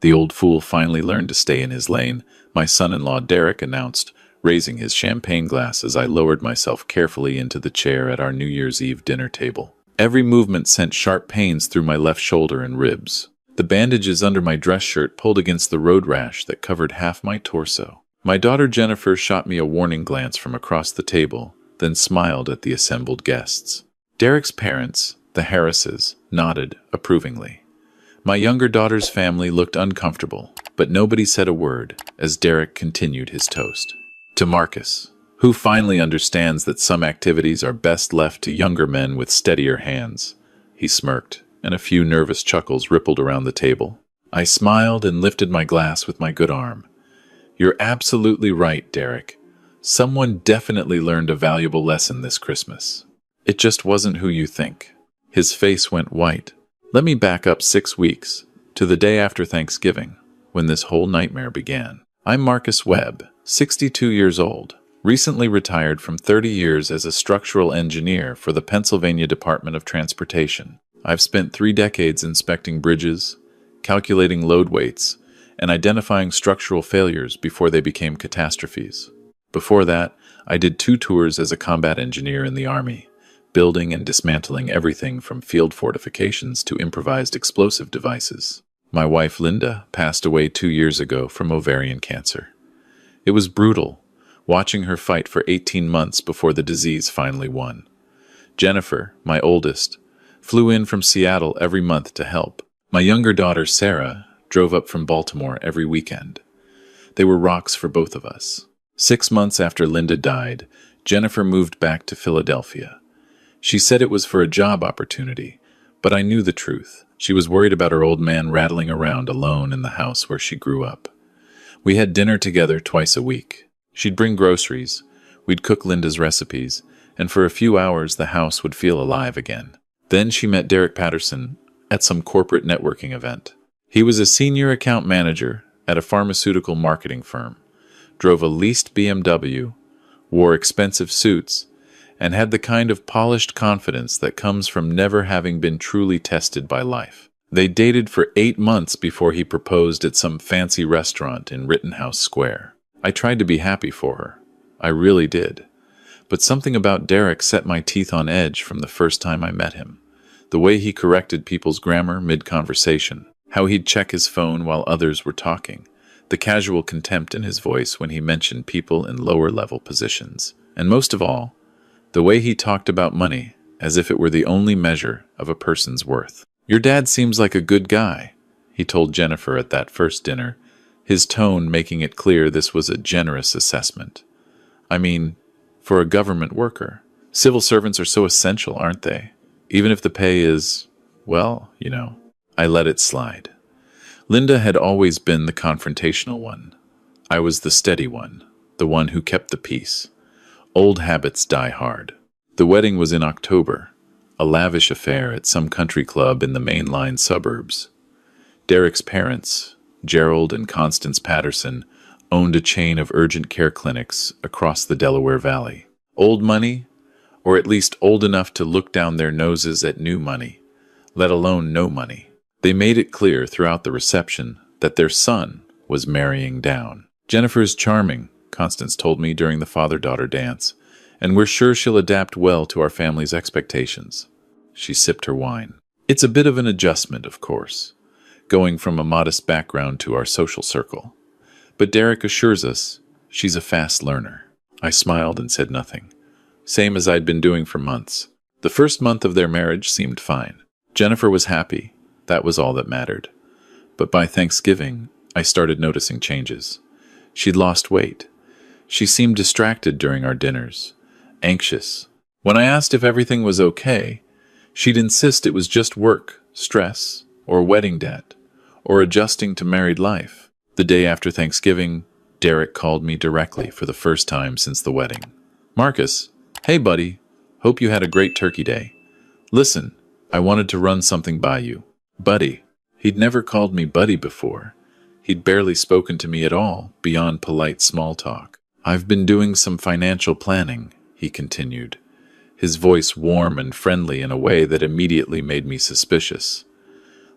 The old fool finally learned to stay in his lane, my son-in-law Derek announced, raising his champagne glass as I lowered myself carefully into the chair at our New Year's Eve dinner table. Every movement sent sharp pains through my left shoulder and ribs. The bandages under my dress shirt pulled against the road rash that covered half my torso. My daughter Jennifer shot me a warning glance from across the table, then smiled at the assembled guests. Derek's parents, the Harrises, nodded approvingly. My younger daughter's family looked uncomfortable, but nobody said a word as Derek continued his toast. To Marcus, who finally understands that some activities are best left to younger men with steadier hands. He smirked, and a few nervous chuckles rippled around the table. I smiled and lifted my glass with my good arm. You're absolutely right, Derek. Someone definitely learned a valuable lesson this Christmas. It just wasn't who you think. His face went white. Let me back up 6 weeks, to the day after Thanksgiving, when this whole nightmare began. I'm Marcus Webb, 62 years old, recently retired from 30 years as a structural engineer for the Pennsylvania Department of Transportation. I've spent 3 decades inspecting bridges, calculating load weights, and identifying structural failures before they became catastrophes. Before that, I did 2 tours as a combat engineer in the Army, building and dismantling everything from field fortifications to improvised explosive devices. My wife Linda passed away 2 years ago from ovarian cancer. It was brutal, watching her fight for 18 months before the disease finally won. Jennifer, my oldest, flew in from Seattle every month to help. My younger daughter Sarah drove up from Baltimore every weekend. They were rocks for both of us. 6 months after Linda died, Jennifer moved back to Philadelphia. She said it was for a job opportunity, but I knew the truth. She was worried about her old man rattling around alone in the house where she grew up. We had dinner together twice a week. She'd bring groceries, we'd cook Linda's recipes, and for a few hours the house would feel alive again. Then she met Derek Patterson at some corporate networking event. He was a senior account manager at a pharmaceutical marketing firm, drove a leased BMW, wore expensive suits, and had the kind of polished confidence that comes from never having been truly tested by life. They dated for 8 months before he proposed at some fancy restaurant in Rittenhouse Square. I tried to be happy for her. I really did. But something about Derek set my teeth on edge from the first time I met him. The way he corrected people's grammar mid-conversation, how he'd check his phone while others were talking, the casual contempt in his voice when he mentioned people in lower-level positions, and most of all, the way he talked about money as if it were the only measure of a person's worth. Your dad seems like a good guy, he told Jennifer at that first dinner, his tone making it clear this was a generous assessment. I mean, for a government worker, civil servants are so essential, aren't they? Even if the pay is, well, you know. I let it slide. Linda had always been the confrontational one. I was the steady one, the one who kept the peace. Old habits die hard. The wedding was in October, a lavish affair at some country club in the mainline suburbs. Derek's parents, Gerald and Constance Patterson, owned a chain of urgent care clinics across the Delaware Valley. Old money, or at least old enough to look down their noses at new money, let alone no money. They made it clear throughout the reception that their son was marrying down. Jennifer's charming, Constance told me during the father-daughter dance, and we're sure she'll adapt well to our family's expectations. She sipped her wine. It's a bit of an adjustment, of course, going from a modest background to our social circle. But Derek assures us she's a fast learner. I smiled and said nothing, same as I'd been doing for months. The first month of their marriage seemed fine. Jennifer was happy. That was all that mattered. But by Thanksgiving, I started noticing changes. She'd lost weight. She seemed distracted during our dinners, anxious. When I asked if everything was okay, she'd insist it was just work, stress, or wedding debt, or adjusting to married life. The day after Thanksgiving, Derek called me directly for the first time since the wedding. Marcus, hey buddy, hope you had a great turkey day. Listen, I wanted to run something by you. Buddy. He'd never called me buddy before. He'd barely spoken to me at all, beyond polite small talk. I've been doing some financial planning, he continued, his voice warm and friendly in a way that immediately made me suspicious.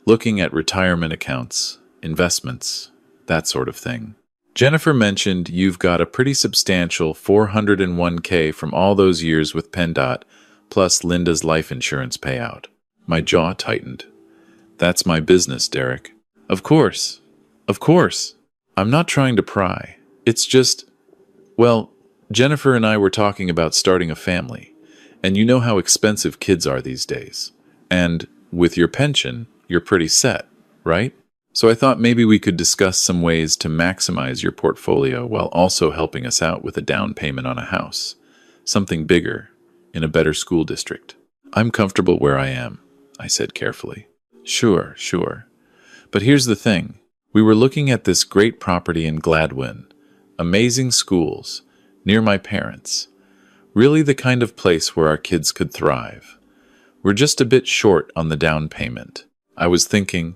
Looking at retirement accounts, investments, that sort of thing. Jennifer mentioned you've got a pretty substantial 401k from all those years with PennDOT, plus Linda's life insurance payout. My jaw tightened. That's my business, Derek. Of course. Of course. I'm not trying to pry. It's just, well, Jennifer and I were talking about starting a family, and you know how expensive kids are these days. And with your pension, you're pretty set, right? So I thought maybe we could discuss some ways to maximize your portfolio while also helping us out with a down payment on a house. Something bigger, in a better school district. I'm comfortable where I am, I said carefully. Sure. But here's the thing. We were looking at this great property in Gladwin. Amazing schools, near my parents. Really the kind of place where our kids could thrive. We're just a bit short on the down payment. I was thinking,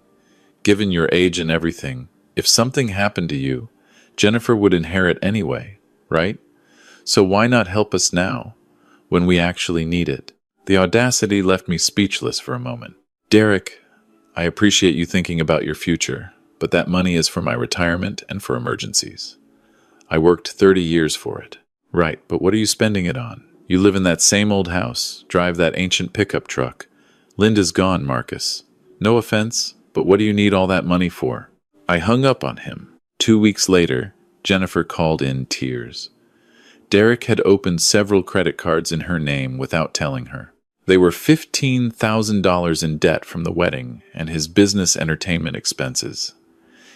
given your age and everything, if something happened to you, Jennifer would inherit anyway, right? So why not help us now, when we actually need it? The audacity left me speechless for a moment. Derek, I appreciate you thinking about your future, but that money is for my retirement and for emergencies. I worked 30 years for it. Right, but what are you spending it on? You live in that same old house, drive that ancient pickup truck. Linda's gone, Marcus. No offense, but what do you need all that money for? I hung up on him. 2 weeks later, Jennifer called in tears. Derek had opened several credit cards in her name without telling her. They were $15,000 in debt from the wedding and his business entertainment expenses.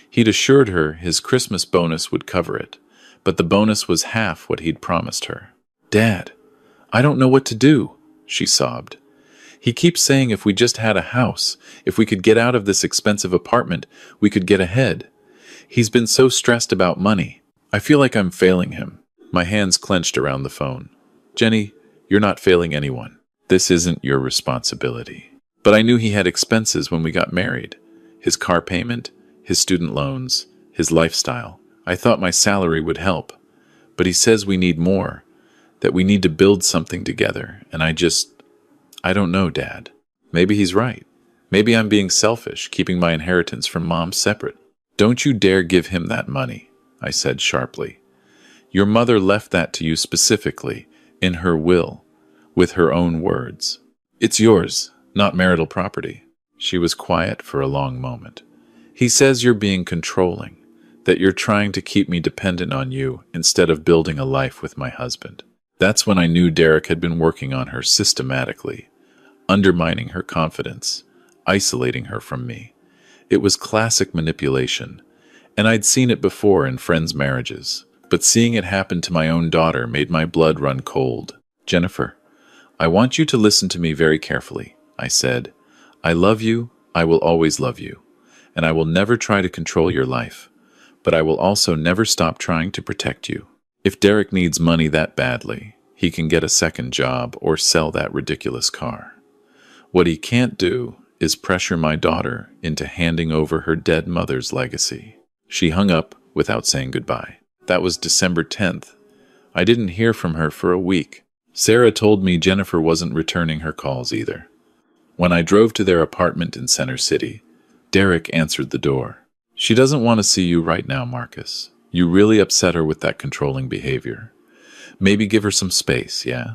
He'd assured her his Christmas bonus would cover it, but the bonus was half what he'd promised her. Dad, I don't know what to do, she sobbed. He keeps saying if we just had a house, if we could get out of this expensive apartment, we could get ahead. He's been so stressed about money. I feel like I'm failing him. My hands clenched around the phone. Jenny, you're not failing anyone. This isn't your responsibility. But I knew he had expenses when we got married. His car payment, his student loans, his lifestyle. I thought my salary would help. But he says we need more, that we need to build something together, and I don't know, Dad. Maybe he's right. Maybe I'm being selfish, keeping my inheritance from Mom separate. Don't you dare give him that money, I said sharply. Your mother left that to you specifically, in her will, with her own words. It's yours, not marital property. She was quiet for a long moment. He says you're being controlling, that you're trying to keep me dependent on you instead of building a life with my husband. That's when I knew Derek had been working on her systematically, undermining her confidence, isolating her from me. It was classic manipulation, and I'd seen it before in friends' marriages, but seeing it happen to my own daughter made my blood run cold. Jennifer, I want you to listen to me very carefully, I said. I love you, I will always love you, and I will never try to control your life, but I will also never stop trying to protect you. If Derek needs money that badly, he can get a second job or sell that ridiculous car. What he can't do is pressure my daughter into handing over her dead mother's legacy. She hung up without saying goodbye. That was December 10th. I didn't hear from her for a week. Sarah told me Jennifer wasn't returning her calls either. When I drove to their apartment in Center City, Derek answered the door. She doesn't want to see you right now, Marcus. You really upset her with that controlling behavior. Maybe give her some space, yeah?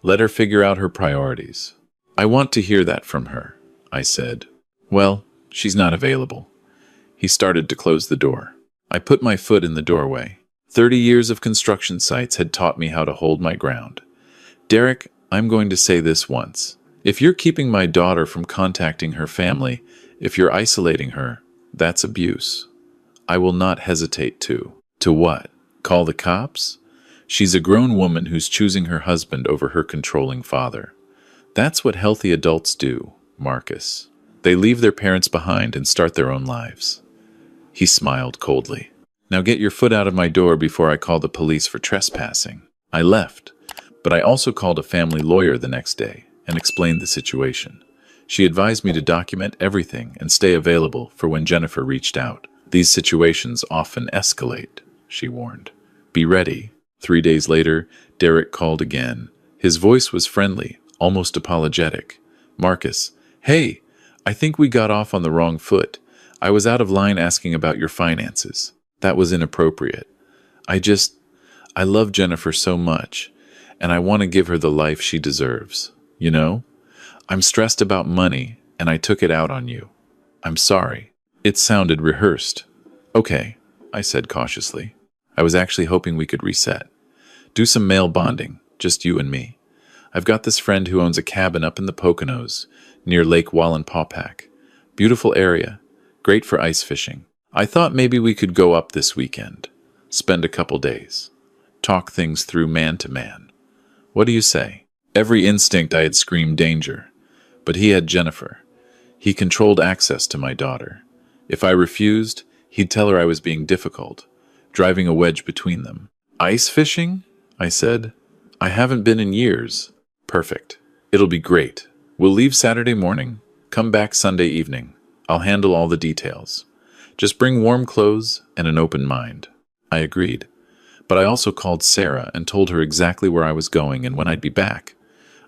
Let her figure out her priorities. I want to hear that from her, I said. Well, she's not available. He started to close the door. I put my foot in the doorway. 30 years of construction sites had taught me how to hold my ground. Derek, I'm going to say this once. If you're keeping my daughter from contacting her family, if you're isolating her, that's abuse. I will not hesitate to. To what? Call the cops? She's a grown woman who's choosing her husband over her controlling father. That's what healthy adults do, Marcus. They leave their parents behind and start their own lives. He smiled coldly. Now get your foot out of my door before I call the police for trespassing. I left, but I also called a family lawyer the next day and explained the situation. She advised me to document everything and stay available for when Jennifer reached out. These situations often escalate, she warned. Be ready. 3 days later, Derek called again. His voice was friendly, almost apologetic. Marcus, hey, I think we got off on the wrong foot. I was out of line asking about your finances. That was inappropriate. I love Jennifer so much, and I want to give her the life she deserves. You know? I'm stressed about money, and I took it out on you. I'm sorry. It sounded rehearsed. Okay, I said cautiously. I was actually hoping we could reset. Do some male bonding, just you and me. I've got this friend who owns a cabin up in the Poconos, near Lake Wallenpaupack. Beautiful area, great for ice fishing. I thought maybe we could go up this weekend, spend a couple days, talk things through man to man. What do you say? Every instinct I had screamed danger, but he had Jennifer. He controlled access to my daughter. If I refused, he'd tell her I was being difficult, driving a wedge between them. Ice fishing? I said. I haven't been in years. Perfect. It'll be great. We'll leave Saturday morning, come back Sunday evening. I'll handle all the details. Just bring warm clothes and an open mind. I agreed. But I also called Sarah and told her exactly where I was going and when I'd be back.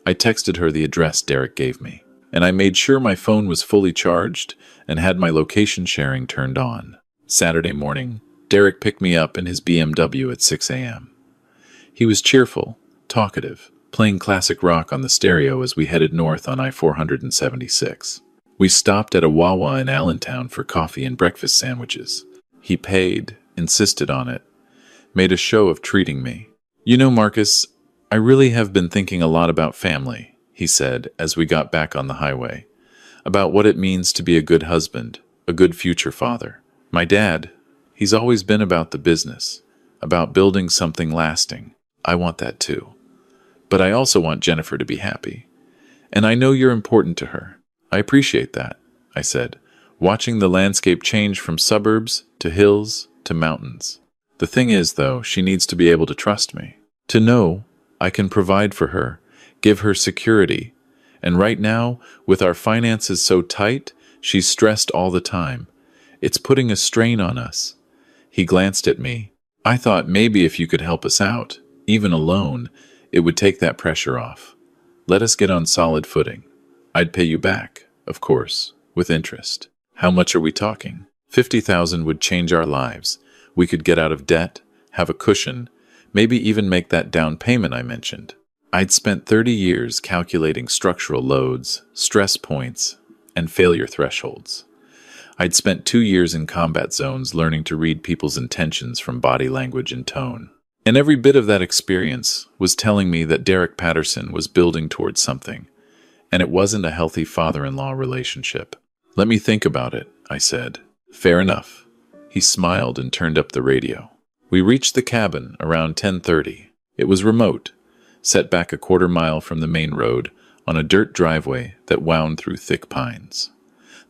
I texted her the address Derek gave me, and I made sure my phone was fully charged and had my location sharing turned on. Saturday morning, Derek picked me up in his BMW at 6 a.m. He was cheerful, talkative, playing classic rock on the stereo as we headed north on I-476. We stopped at a Wawa in Allentown for coffee and breakfast sandwiches. He paid, insisted on it, made a show of treating me. You know, Marcus, I really have been thinking a lot about family, he said as we got back on the highway, about what it means to be a good husband, a good future father. My dad, he's always been about the business, about building something lasting. I want that too. But I also want Jennifer to be happy. And I know you're important to her. I appreciate that, I said, watching the landscape change from suburbs to hills to mountains. The thing is, though, she needs to be able to trust me, to know I can provide for her, give her security. And right now, with our finances so tight, she's stressed all the time. It's putting a strain on us. He glanced at me. I thought maybe if you could help us out, even alone, it would take that pressure off. Let us get on solid footing. I'd pay you back, of course, with interest. How much are we talking? 50,000 would change our lives. We could get out of debt, have a cushion, maybe even make that down payment I mentioned. I'd spent 30 years calculating structural loads, stress points, and failure thresholds. I'd spent 2 years in combat zones learning to read people's intentions from body language and tone. And every bit of that experience was telling me that Derek Patterson was building towards something, and it wasn't a healthy father-in-law relationship. Let me think about it, I said. Fair enough. He smiled and turned up the radio. We reached the cabin around 10:30. It was remote, set back a quarter mile from the main road on a dirt driveway that wound through thick pines.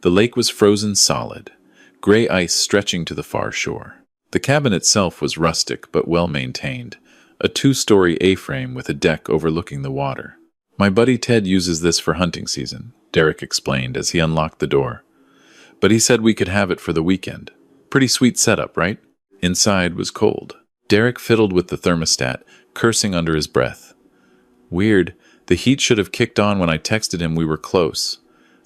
The lake was frozen solid, gray ice stretching to the far shore. The cabin itself was rustic but well-maintained, a 2-story A-frame with a deck overlooking the water. My buddy Ted uses this for hunting season, Derek explained as he unlocked the door. But he said we could have it for the weekend. Pretty sweet setup, right? Inside was cold. Derek fiddled with the thermostat, cursing under his breath. Weird, the heat should have kicked on when I texted him we were close.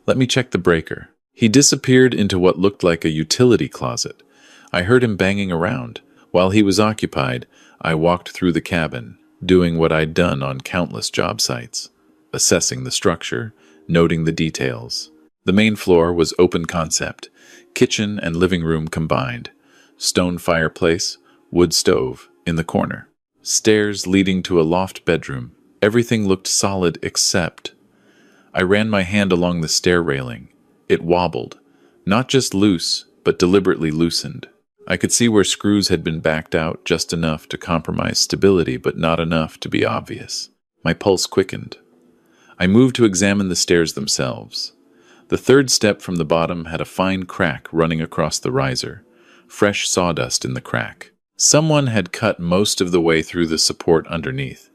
Let me check the breaker. He disappeared into what looked like a utility closet. I heard him banging around. While he was occupied, I walked through the cabin, doing what I'd done on countless job sites, assessing the structure, noting the details. The main floor was open concept, kitchen and living room combined, stone fireplace, wood stove in the corner, stairs leading to a loft bedroom. Everything looked solid except... I ran my hand along the stair railing. It wobbled, not just loose, but deliberately loosened. I could see where screws had been backed out just enough to compromise stability, but not enough to be obvious. My pulse quickened. I moved to examine the stairs themselves. The third step from the bottom had a fine crack running across the riser, fresh sawdust in the crack. Someone had cut most of the way through the support underneath,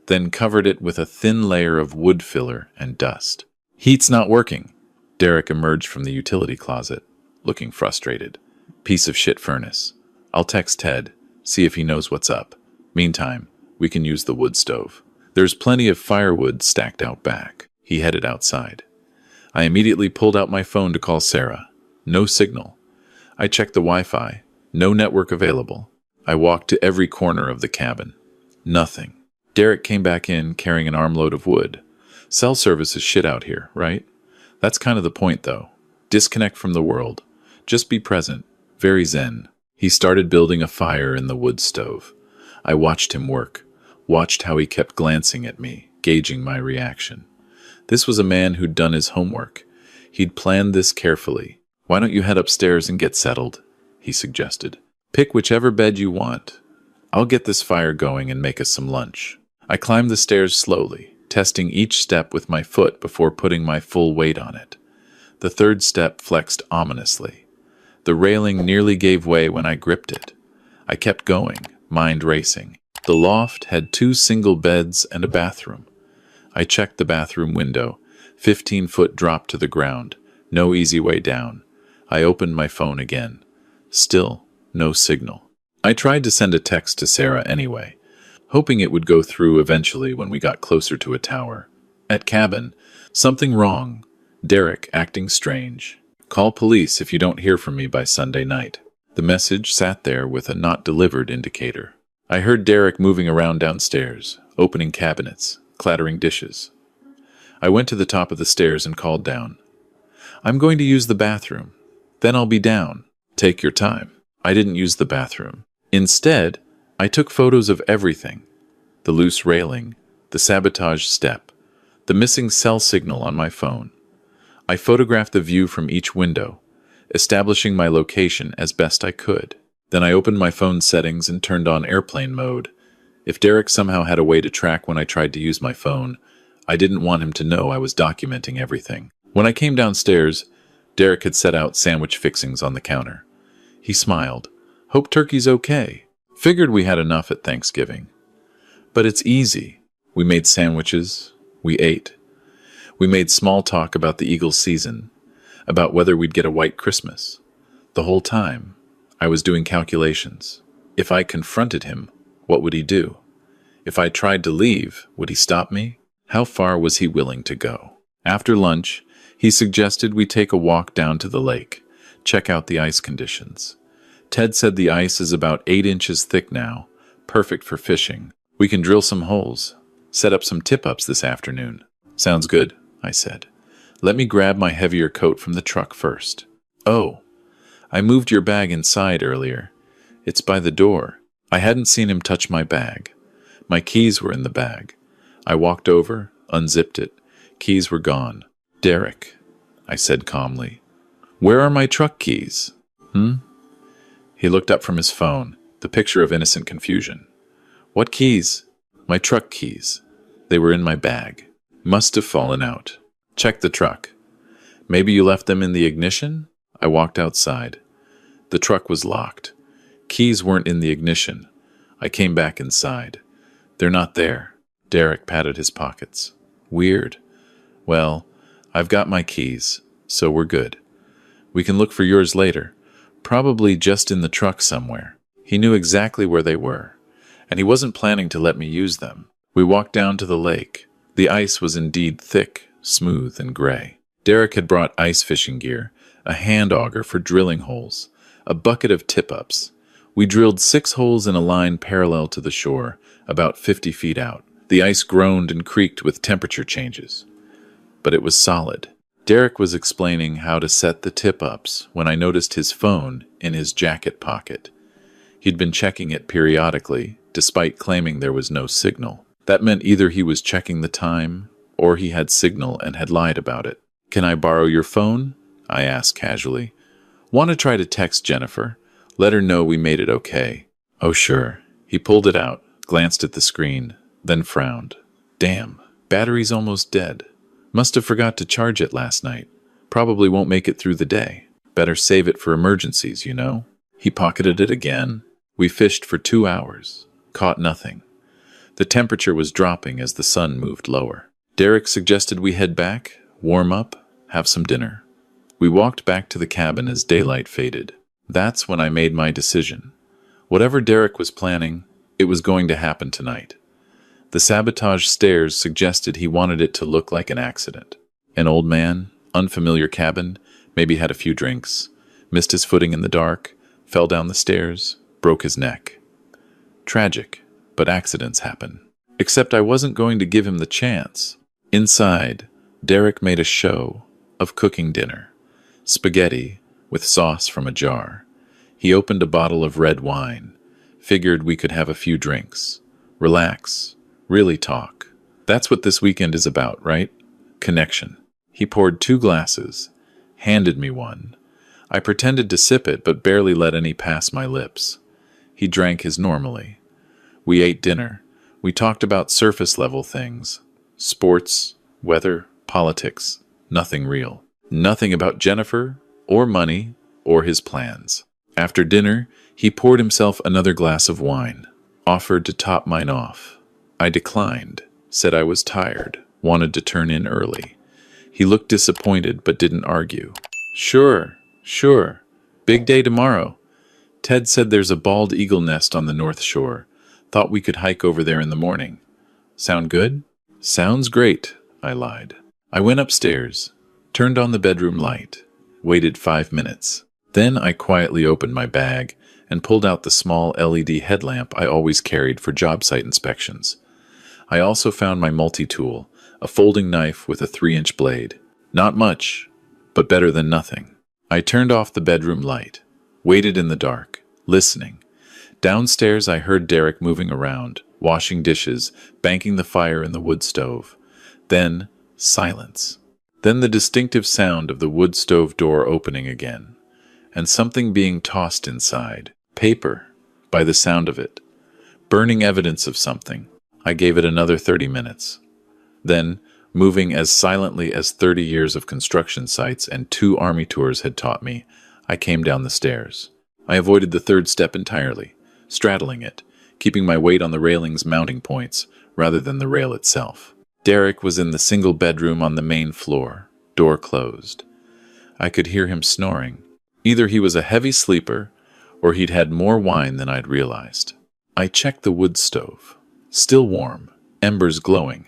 then covered it with a thin layer of wood filler and dust. Heat's not working. Derek emerged from the utility closet, looking frustrated. Piece of shit furnace. I'll text Ted, see if he knows what's up. Meantime, we can use the wood stove. There's plenty of firewood stacked out back. He headed outside. I immediately pulled out my phone to call Sarah. No signal. I checked the Wi-Fi. No network available. I walked to every corner of the cabin. Nothing. Derek came back in carrying an armload of wood. Cell service is shit out here, right? That's kind of the point, though. Disconnect from the world. Just be present. Very zen. He started building a fire in the wood stove. I watched him work. Watched how he kept glancing at me, gauging my reaction. This was a man who'd done his homework. He'd planned this carefully. "Why don't you head upstairs and get settled?" he suggested. "Pick whichever bed you want. I'll get this fire going and make us some lunch." I climbed the stairs slowly, testing each step with my foot before putting my full weight on it. The third step flexed ominously. The railing nearly gave way when I gripped it. I kept going, mind racing. The loft had 2 single beds and a bathroom. I checked the bathroom window. 15-foot drop to the ground. No easy way down. I opened my phone again. Still, no signal. I tried to send a text to Sarah anyway, hoping it would go through eventually when we got closer to a tower. At cabin, something wrong. Derek acting strange. Call police if you don't hear from me by Sunday night. The message sat there with a not delivered indicator. I heard Derek moving around downstairs, opening cabinets, clattering dishes. I went to the top of the stairs and called down. "I'm going to use the bathroom. Then I'll be down." "Take your time." I didn't use the bathroom. Instead, I took photos of everything. The loose railing, the sabotage step, the missing cell signal on my phone. I photographed the view from each window, establishing my location as best I could. Then I opened my phone settings and turned on airplane mode. If Derek somehow had a way to track when I tried to use my phone, I didn't want him to know I was documenting everything. When I came downstairs, Derek had set out sandwich fixings on the counter. He smiled. "Hope turkey's okay. Figured we had enough at Thanksgiving." "But it's easy." We made sandwiches. We ate. We made small talk about the Eagles' season, about whether we'd get a white Christmas. The whole time, I was doing calculations. If I confronted him, what would he do? If I tried to leave, would he stop me? How far was he willing to go? After lunch, he suggested we take a walk down to the lake, check out the ice conditions. Ted said the ice is about 8 inches thick now, perfect for fishing. We can drill some holes, set up some tip-ups this afternoon. "Sounds good," I said. "Let me grab my heavier coat from the truck first." "Oh, I moved your bag inside earlier. It's by the door." I hadn't seen him touch my bag. My keys were in the bag. I walked over, unzipped it. Keys were gone. "Derek," I said calmly, "where are my truck keys?" He looked up from his phone, the picture of innocent confusion. "What keys?" "My truck keys. They were in my bag. Must have fallen out." "Check the truck." "Maybe you left them in the ignition?" I walked outside. The truck was locked. Keys weren't in the ignition. I came back inside. "They're not there." Derek patted his pockets. "Weird. Well, I've got my keys, so we're good. We can look for yours later. Probably just in the truck somewhere." He knew exactly where they were, and he wasn't planning to let me use them. We walked down to the lake. The ice was indeed thick, smooth, and gray. Derek had brought ice fishing gear, a hand auger for drilling holes, a bucket of tip-ups. We drilled 6 holes in a line parallel to the shore, about 50 feet out. The ice groaned and creaked with temperature changes, but it was solid. Derek was explaining how to set the tip-ups when I noticed his phone in his jacket pocket. He'd been checking it periodically, despite claiming there was no signal. That meant either he was checking the time, or he had signal and had lied about it. "Can I borrow your phone?" I asked casually. "Want to try to text Jennifer? Let her know we made it okay." "Oh, sure." He pulled it out, glanced at the screen, then frowned. "Damn, battery's almost dead. Must have forgot to charge it last night. Probably won't make it through the day. Better save it for emergencies, you know." He pocketed it again. We fished for 2 hours. Caught nothing. The temperature was dropping as the sun moved lower. Derek suggested we head back, warm up, have some dinner. We walked back to the cabin as daylight faded. That's when I made my decision. Whatever Derek was planning, it was going to happen tonight. The sabotage stairs suggested he wanted it to look like an accident. An old man, unfamiliar cabin, maybe had a few drinks, Missed his footing in the dark, fell down the stairs, broke his neck. Tragic, but accidents happen. Except I wasn't going to give him the chance. Inside, Derek made a show of cooking dinner. Spaghetti with sauce from a jar. He opened a bottle of red wine. Figured we could have a few drinks. Relax. Really talk. That's what this weekend is about, right? Connection. He poured 2 glasses, handed me one. I pretended to sip it, but barely let any pass my lips. He drank his normally. We ate dinner. We talked about surface-level things. Sports, weather, politics. Nothing real. Nothing about Jennifer, or money, or his plans. After dinner, he poured himself another glass of wine. Offered to top mine off. I declined. Said I was tired. Wanted to turn in early. He looked disappointed, but didn't argue. Sure. Big day tomorrow. Ted said there's a bald eagle nest on the North Shore. Thought we could hike over there in the morning. Sound good? Sounds great, I lied. I went upstairs, turned on the bedroom light, waited 5 minutes. Then I quietly opened my bag and pulled out the small LED headlamp I always carried for job site inspections. I also found my multi-tool, a folding knife with a 3-inch blade. Not much, but better than nothing. I turned off the bedroom light, waited in the dark, listening. Downstairs I heard Derek moving around, washing dishes, banking the fire in the wood stove. Then, silence. Then the distinctive sound of the wood stove door opening again, and something being tossed inside. Paper, by the sound of it. Burning evidence of something. I gave it another 30 minutes. Then, moving as silently as 30 years of construction sites and 2 army tours had taught me, I came down the stairs. I avoided the 3rd step entirely, straddling it, keeping my weight on the railing's mounting points rather than the rail itself. Derek was in the single bedroom on the main floor, door closed. I could hear him snoring. Either he was a heavy sleeper, or he'd had more wine than I'd realized. I checked the wood stove. Still warm, embers glowing.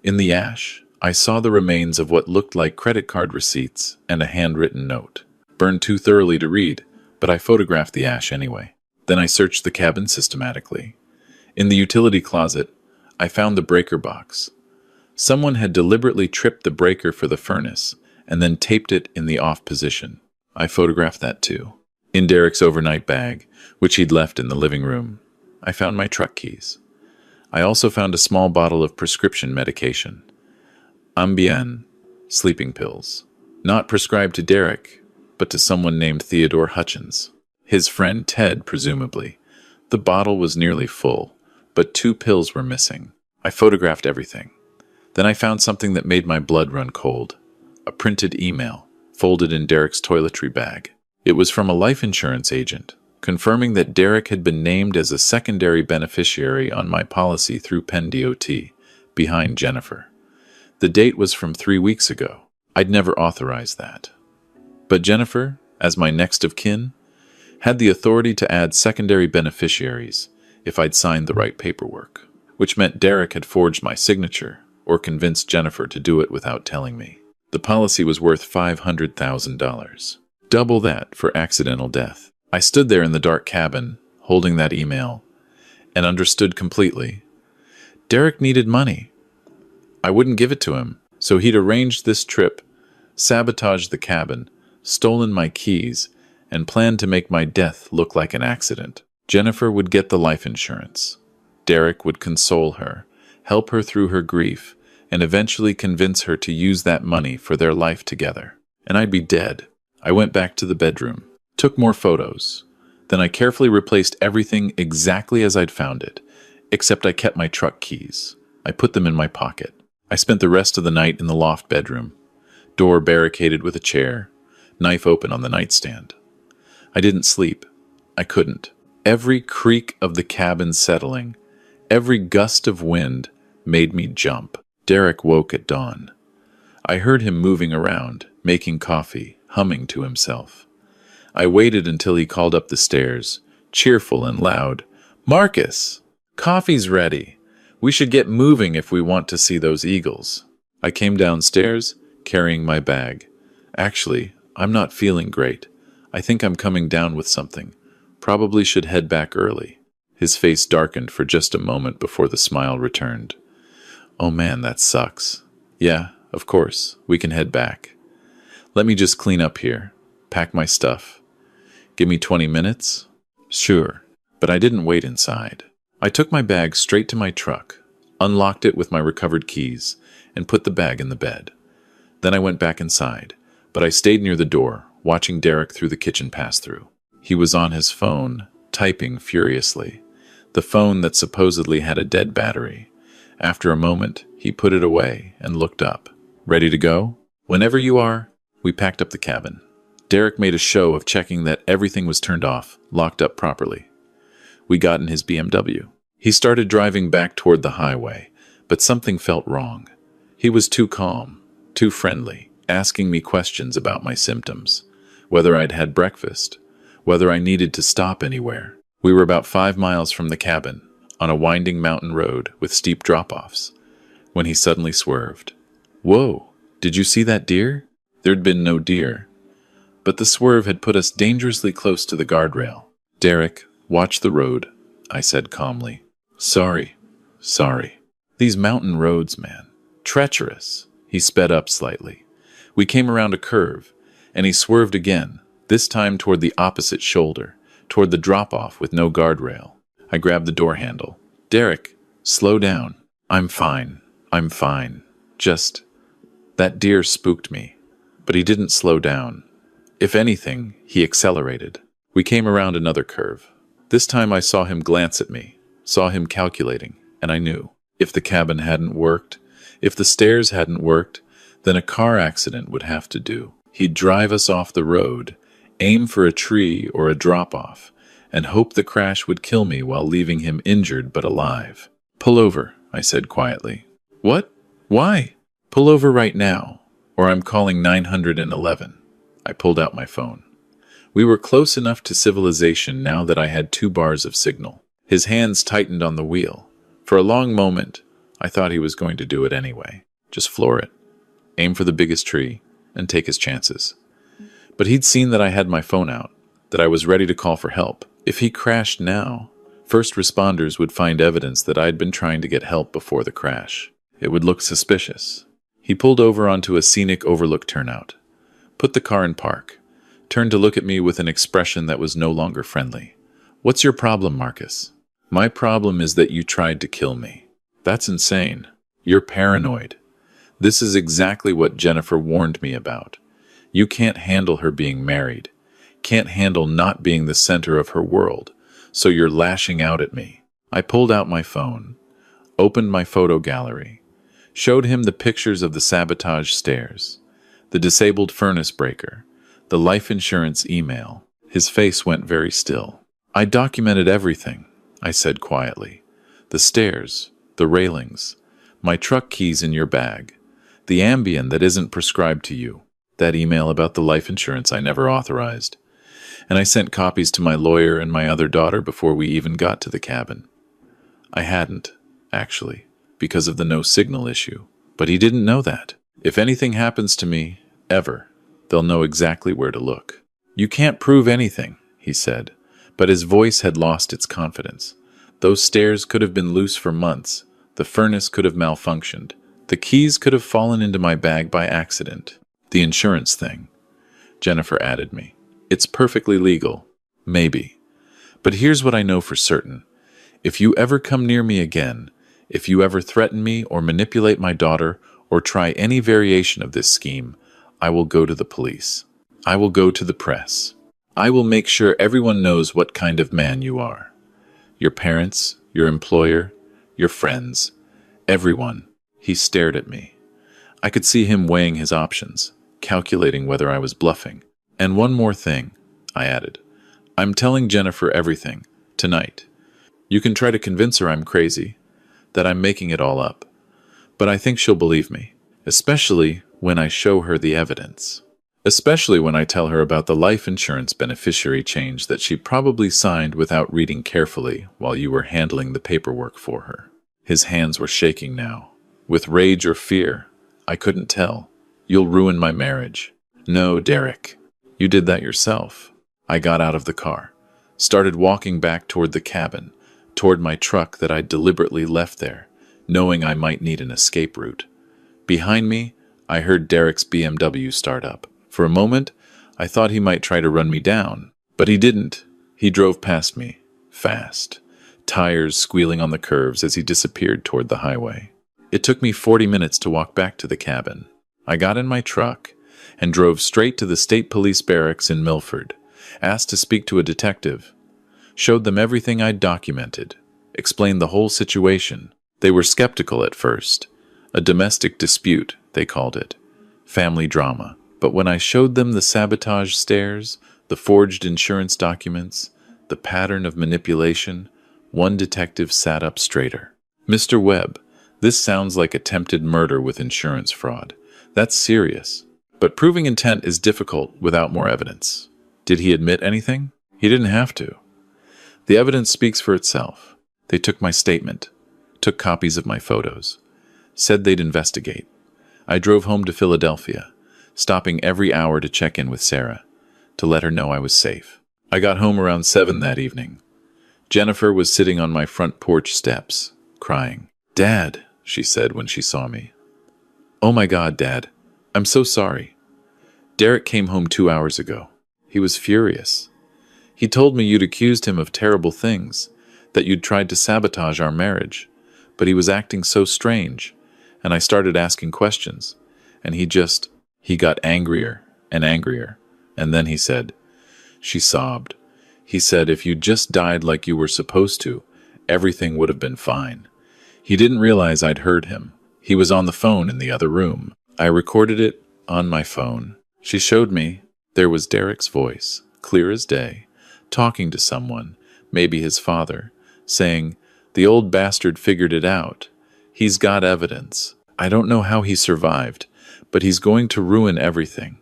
In the ash, I saw the remains of what looked like credit card receipts and a handwritten note. Burned too thoroughly to read, but I photographed the ash anyway. Then I searched the cabin systematically. In the utility closet, I found the breaker box. Someone had deliberately tripped the breaker for the furnace and then taped it in the off position. I photographed that too. In Derek's overnight bag, which he'd left in the living room, I found my truck keys. I also found a small bottle of prescription medication. Ambien, sleeping pills. Not prescribed to Derek, but to someone named Theodore Hutchins. His friend Ted, presumably. The bottle was nearly full, but 2 pills were missing. I photographed everything. Then I found something that made my blood run cold. A printed email, folded in Derek's toiletry bag. It was from a life insurance agent, confirming that Derek had been named as a secondary beneficiary on my policy through Penn DOT, behind Jennifer. The date was from 3 weeks ago. I'd never authorized that. But Jennifer, as my next of kin, had the authority to add secondary beneficiaries if I'd signed the right paperwork, which meant Derek had forged my signature or convinced Jennifer to do it without telling me. The policy was worth $500,000. Double that for accidental death. I stood there in the dark cabin, holding that email, and understood completely. Derek needed money. I wouldn't give it to him, so he'd arranged this trip, sabotaged the cabin, stolen my keys, and planned to make my death look like an accident. Jennifer would get the life insurance. Derek would console her, help her through her grief, and eventually convince her to use that money for their life together. And I'd be dead. I went back to the bedroom, took more photos. Then I carefully replaced everything exactly as I'd found it, except I kept my truck keys. I put them in my pocket. I spent the rest of the night in the loft bedroom, door barricaded with a chair, knife open on the nightstand. I didn't sleep. I couldn't. Every creak of the cabin settling, every gust of wind made me jump. Derek woke at dawn. I heard him moving around, making coffee, humming to himself. I waited until he called up the stairs, cheerful and loud. "Marcus, coffee's ready. We should get moving if we want to see those eagles." I came downstairs, carrying my bag. Actually, I'm not feeling great. I think I'm coming down with something. Probably should head back early." His face darkened for just a moment before the smile returned. "Oh man, that sucks. Yeah, of course, we can head back. Let me just clean up here, pack my stuff. Give me 20 minutes? Sure." But I didn't wait inside. I took my bag straight to my truck, unlocked it with my recovered keys, and put the bag in the bed. Then I went back inside, but I stayed near the door, watching Derek through the kitchen pass-through. He was on his phone, typing furiously. The phone that supposedly had a dead battery. After a moment, he put it away and looked up. "Ready to go?" "Whenever you are." We packed up the cabin. Derek made a show of checking that everything was turned off, locked up properly. We got in his BMW. He started driving back toward the highway, but something felt wrong. He was too calm, too friendly, asking me questions about my symptoms, whether I'd had breakfast, whether I needed to stop anywhere. We were about 5 miles from the cabin, on a winding mountain road with steep drop-offs, when he suddenly swerved. "Whoa, did you see that deer?" There'd been no deer, but the swerve had put us dangerously close to the guardrail. "Derek, watch the road," I said calmly. Sorry. These mountain roads, man. Treacherous." He sped up slightly. We came around a curve, and he swerved again, this time toward the opposite shoulder, toward the drop-off with no guardrail. I grabbed the door handle. "Derek, slow down." I'm fine. Just, that deer spooked me." But he didn't slow down. If anything, he accelerated. We came around another curve. This time I saw him glance at me, saw him calculating, and I knew. If the cabin hadn't worked, if the stairs hadn't worked, then a car accident would have to do. He'd drive us off the road, aim for a tree or a drop-off, and hope the crash would kill me while leaving him injured but alive. "Pull over," I said quietly. "What? Why?" "Pull over right now, or I'm calling 911. I pulled out my phone. We were close enough to civilization now that I had 2 bars of signal. His hands tightened on the wheel. For a long moment, I thought he was going to do it anyway. Just floor it, aim for the biggest tree, and take his chances. But he'd seen that I had my phone out, that I was ready to call for help. If he crashed now, first responders would find evidence that I'd been trying to get help before the crash. It would look suspicious. He pulled over onto a scenic overlook turnout, put the car in park, turned to look at me with an expression that was no longer friendly. "What's your problem, Marcus?" "My problem is that you tried to kill me." "That's insane. You're paranoid. This is exactly what Jennifer warned me about. You can't handle her being married, can't handle not being the center of her world, so you're lashing out at me." I pulled out my phone, opened my photo gallery, showed him the pictures of the sabotage stairs, the disabled furnace breaker, the life insurance email. His face went very still. "I documented everything," I said quietly. "The stairs, the railings, my truck keys in your bag, the Ambien that isn't prescribed to you, that email about the life insurance I never authorized. And I sent copies to my lawyer and my other daughter before we even got to the cabin. I hadn't, actually, because of the no signal issue. But he didn't know that. If anything happens to me, ever, they'll know exactly where to look." "You can't prove anything," he said, but his voice had lost its confidence. "Those stairs could have been loose for months. The furnace could have malfunctioned. The keys could have fallen into my bag by accident. The insurance thing," Jennifer added me. "It's perfectly legal. Maybe. But here's what I know for certain. If you ever come near me again, if you ever threaten me or manipulate my daughter or try any variation of this scheme, I will go to the police. I will go to the press. I will make sure everyone knows what kind of man you are. Your parents, your employer, your friends, everyone." He stared at me. I could see him weighing his options, calculating whether I was bluffing. "And one more thing," I added. "I'm telling Jennifer everything, tonight. You can try to convince her I'm crazy, that I'm making it all up. But I think she'll believe me, especially when I show her the evidence. Especially when I tell her about the life insurance beneficiary change that she probably signed without reading carefully while you were handling the paperwork for her." His hands were shaking now. With rage or fear, I couldn't tell. "You'll ruin my marriage." "No, Derek. You did that yourself. I got out of the car, started walking back toward the cabin, toward my truck that I'd deliberately left there, knowing I might need an escape route. Behind me, I heard Derek's BMW start up. For a moment, I thought he might try to run me down, but he didn't. He drove past me, fast, tires squealing on the curves as he disappeared toward the highway. It took me 40 minutes to walk back to the cabin. I got in my truck and drove straight to the state police barracks in Milford, asked to speak to a detective, showed them everything I'd documented, explained the whole situation. They were skeptical at first. A domestic dispute, they called it. Family drama. But when I showed them the sabotage stairs, the forged insurance documents, the pattern of manipulation, one detective sat up straighter. "Mr. Webb, this sounds like attempted murder with insurance fraud. That's serious. But proving intent is difficult without more evidence." Did he admit anything? He didn't have to. The evidence speaks for itself. They took my statement, took copies of my photos, said they'd investigate. I drove home to Philadelphia, stopping every hour to check in with Sarah, to let her know I was safe. I got home around 7 that evening. Jennifer was sitting on my front porch steps, crying. "Dad," she said when she saw me. "Oh my God, Dad. I'm so sorry. Derek came home 2 hours ago. He was furious. He told me you'd accused him of terrible things, that you'd tried to sabotage our marriage, but he was acting so strange, and I started asking questions, and he got angrier and angrier, and then he said," she sobbed, "he said if you'd just died like you were supposed to, everything would have been fine. He didn't realize I'd heard him. He was on the phone in the other room. I recorded it on my phone." She showed me. There was Derek's voice, clear as day, talking to someone, maybe his father, saying, "The old bastard figured it out. He's got evidence. I don't know how he survived, but he's going to ruin everything.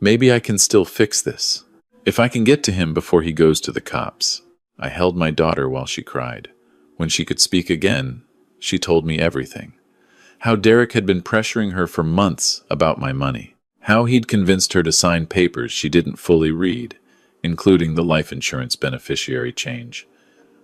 Maybe I can still fix this. If I can get to him before he goes to the cops." I held my daughter while she cried. When she could speak again, she told me everything. How Derek had been pressuring her for months about my money. How he'd convinced her to sign papers she didn't fully read, including the life insurance beneficiary change.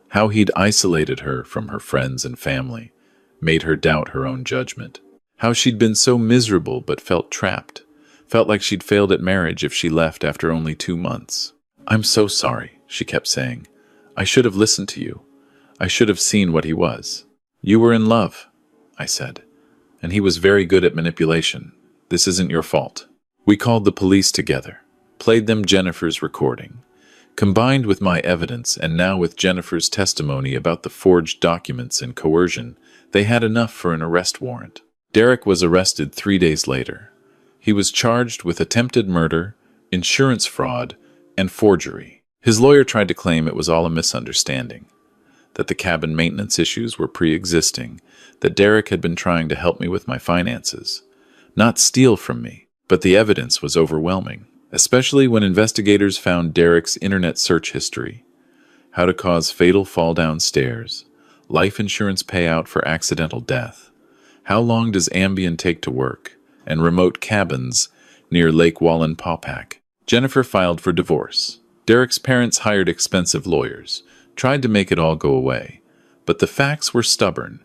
How he'd isolated her from her friends and family, made her doubt her own judgment. How she'd been so miserable but felt trapped, felt like she'd failed at marriage if she left after only 2 months. "I'm so sorry," she kept saying. "I should have listened to you. I should have seen what he was." "You were in love," I said, "and he was very good at manipulation. This isn't your fault." We called the police together, played them Jennifer's recording. Combined with my evidence and now with Jennifer's testimony about the forged documents and coercion, they had enough for an arrest warrant. Derek was arrested 3 days later. He was charged with attempted murder, insurance fraud, and forgery. His lawyer tried to claim it was all a misunderstanding, that the cabin maintenance issues were pre-existing, that Derek had been trying to help me with my finances, not steal from me. But the evidence was overwhelming, especially when investigators found Derek's internet search history, how to cause fatal fall down stairs, life insurance payout for accidental death, how long does Ambien take to work, and remote cabins near Lake Wallenpaupack. Jennifer filed for divorce. Derek's parents hired expensive lawyers, tried to make it all go away, but the facts were stubborn.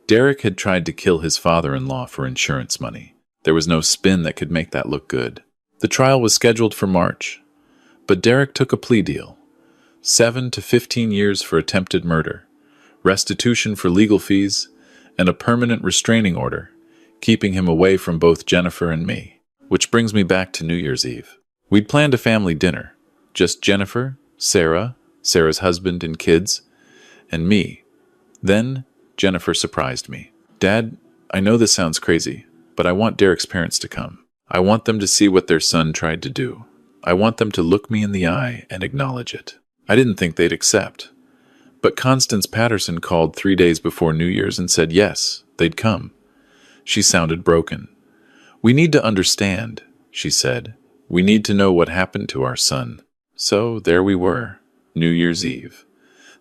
Derek had tried to kill his father-in-law for insurance money. There was no spin that could make that look good. The trial was scheduled for March, but Derek took a plea deal. 7 to 15 years for attempted murder, restitution for legal fees, and a permanent restraining order, keeping him away from both Jennifer and me. Which brings me back to New Year's Eve. We'd planned a family dinner. Just Jennifer, Sarah, Sarah's husband and kids, and me. Then Jennifer surprised me. "Dad, I know this sounds crazy, but I want Derek's parents to come. I want them to see what their son tried to do. I want them to look me in the eye and acknowledge it." I didn't think they'd accept. But Constance Patterson called 3 days before New Year's and said yes, they'd come. She sounded broken. "We need to understand," she said. "We need to know what happened to our son." So there we were, New Year's Eve.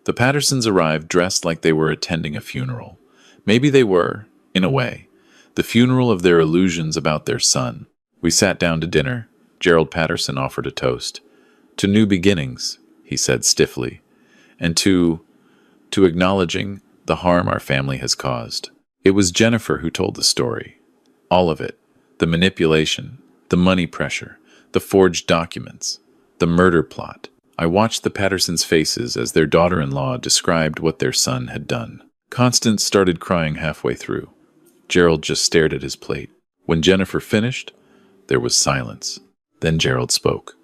The Pattersons arrived dressed like they were attending a funeral. Maybe they were, in a way. The funeral of their illusions about their son. We sat down to dinner. Gerald Patterson offered a toast. To new beginnings, he said stiffly, and to acknowledging the harm our family has caused. It was Jennifer who told the story. All of it. The manipulation, the money pressure, the forged documents, the murder plot. I watched the Pattersons' faces as their daughter-in-law described what their son had done. Constance started crying halfway through. Gerald just stared at his plate. When Jennifer finished, there was silence. Then Gerald spoke.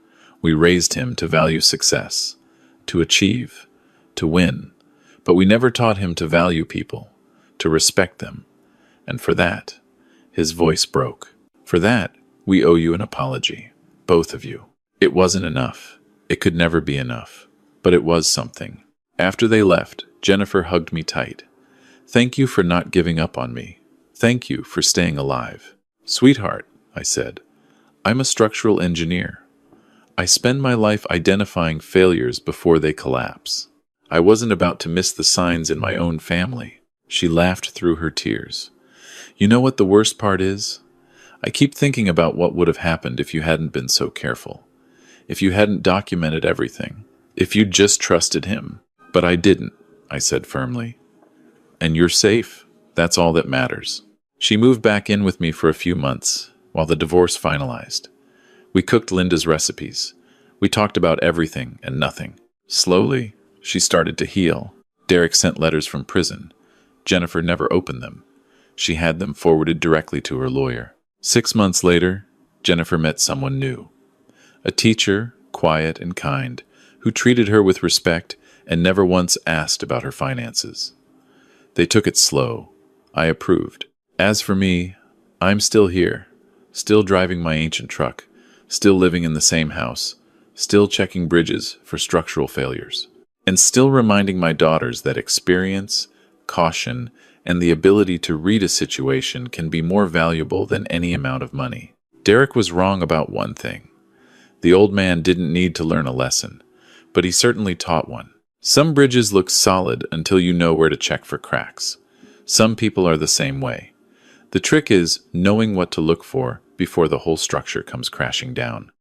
We raised him to value success, to achieve, to win. But we never taught him to value people, to respect them. And for that, his voice broke. For that, we owe you an apology, both of you. It wasn't enough. It could never be enough. But it was something. After they left, Jennifer hugged me tight. Thank you for not giving up on me. Thank you for staying alive. Sweetheart, I said, I'm a structural engineer. I spend my life identifying failures before they collapse. I wasn't about to miss the signs in my own family. She laughed through her tears. You know what the worst part is? I keep thinking about what would have happened if you hadn't been so careful. If you hadn't documented everything. If you'd just trusted him. But I didn't, I said firmly. And you're safe. That's all that matters. She moved back in with me for a few months, while the divorce finalized. We cooked Linda's recipes. We talked about everything and nothing. Slowly, she started to heal. Derek sent letters from prison. Jennifer never opened them. She had them forwarded directly to her lawyer. 6 months later, Jennifer met someone new. A teacher, quiet and kind, who treated her with respect and never once asked about her finances. They took it slow. I approved. As for me, I'm still here, still driving my ancient truck, still living in the same house, still checking bridges for structural failures, and still reminding my daughters that experience, caution, and the ability to read a situation can be more valuable than any amount of money. Derek was wrong about one thing. The old man didn't need to learn a lesson, but he certainly taught one. Some bridges look solid until you know where to check for cracks. Some people are the same way. The trick is knowing what to look for before the whole structure comes crashing down.